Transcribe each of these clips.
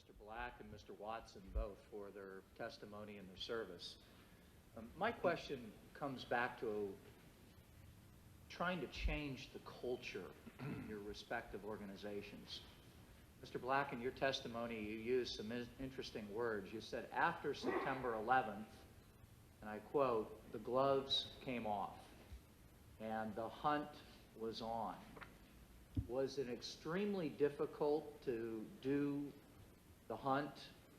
Mr. Black and Mr. Watson both for their testimony and their service. My question comes back to trying to change the culture in your respective organizations. Mr. Black, in your testimony, you used some interesting words. You said, after September 11th, and I quote, the gloves came off and the hunt was on. Was it extremely difficult to do the hunt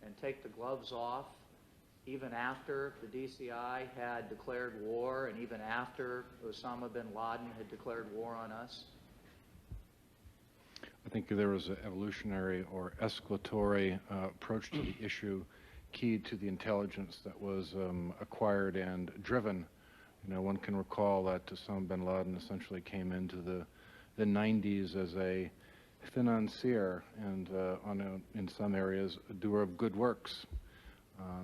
and take the gloves off even after the DCI had declared war and even after Osama Bin Laden had declared war on us? I think there was an evolutionary or escalatory approach to the issue keyed to the intelligence that was acquired and driven. You know, one can recall that Osama Bin Laden essentially came into the 90s as a financier and in some areas a doer of good works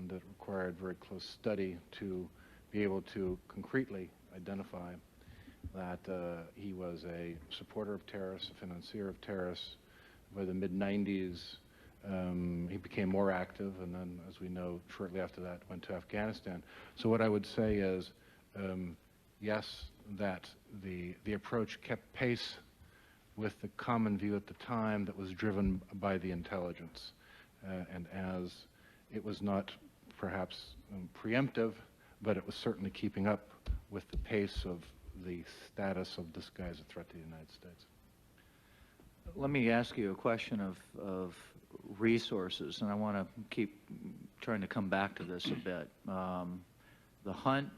that required very close study to be able to concretely identify that he was a supporter of terrorists, a financier of terrorists. By the mid-90s, he became more active, and then, as we know, shortly after that, went to Afghanistan. So what I would say is, yes, that the approach kept pace with the common view at the time that was driven by the intelligence. And as it was not perhaps preemptive, but it was certainly keeping up with the pace of the status of this guy as a threat to the United States. Let me ask you a question of resources, and I want to keep trying to come back to this a bit. The hunt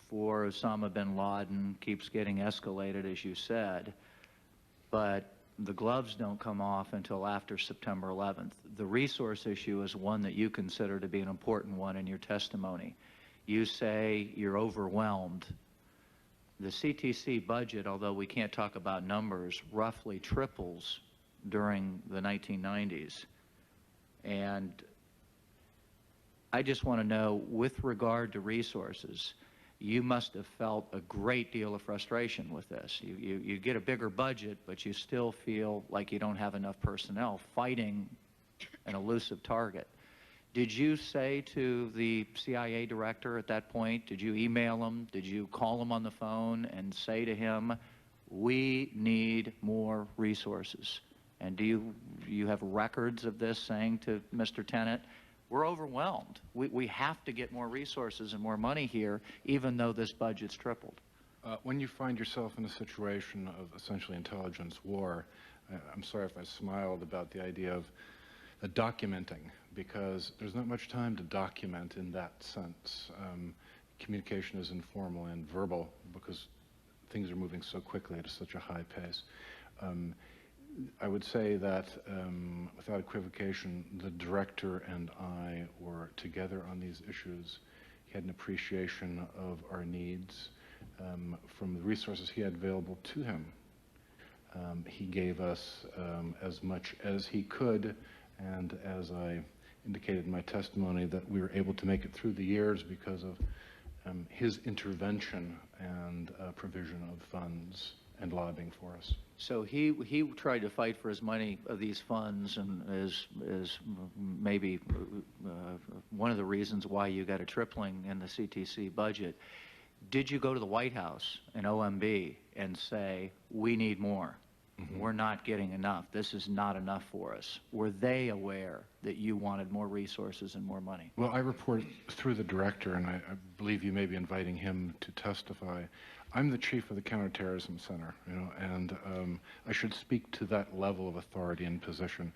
for Osama bin Laden keeps getting escalated, as you said, but the gloves don't come off until after September 11th. The resource issue is one that you consider to be an important one in your testimony. You say you're overwhelmed. The CTC budget, although we can't talk about numbers, roughly triples during the 1990s. And I just want to know, with regard to resources, you must have felt a great deal of frustration with this. You get a bigger budget, but you still feel like you don't have enough personnel fighting an elusive target. Did you say to the CIA director at that point, did you email him, did you call him on the phone and say to him, we need more resources? And do you have records of this saying to Mr. Tenet, we're overwhelmed. We have to get more resources and more money here, even though this budget's tripled? When you find yourself in a situation of essentially intelligence war, I'm sorry if I smiled about the idea of documenting, because there's not much time to document in that sense. Communication is informal and verbal because things are moving so quickly at such a high pace. I would say that, without equivocation, the director and I were together on these issues. He had an appreciation of our needs from the resources he had available to him. He gave us as much as he could, and as I indicated in my testimony, that we were able to make it through the years because of his intervention and provision of funds and lobbying for us. So he tried to fight for as many of these funds, and is maybe one of the reasons why you got a tripling in the CTC budget. Did you go to the White House and OMB and say, we need more? Mm-hmm. We're not getting enough. This is not enough for us. Were they aware that you wanted more resources and more money? Well, I report through the director, and I believe you may be inviting him to testify. I'm the chief of the Counter-terrorism Center, you know, and I should speak to that level of authority and position.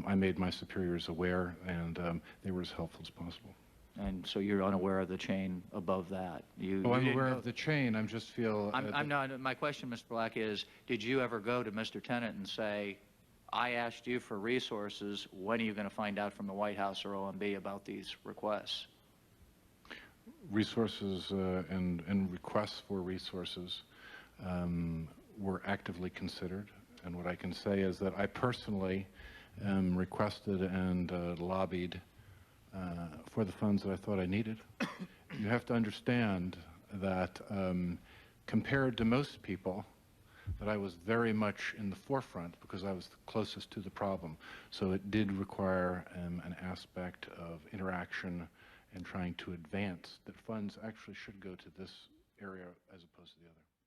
I made my superiors aware, and they were as helpful as possible. And so you're unaware of the chain above that? I'm aware of the chain. I just feel... I'm not. My question, Mr. Black, is did you ever go to Mr. Tenet and say, I asked you for resources, when are you going to find out from the White House or OMB about these requests? Resources and requests for resources were actively considered, and what I can say is that I personally requested and lobbied for the funds that I thought I needed. You have to understand that compared to most people, that I was very much in the forefront because I was the closest to the problem. So it did require an aspect of interaction and trying to advance that funds actually should go to this area as opposed to the other.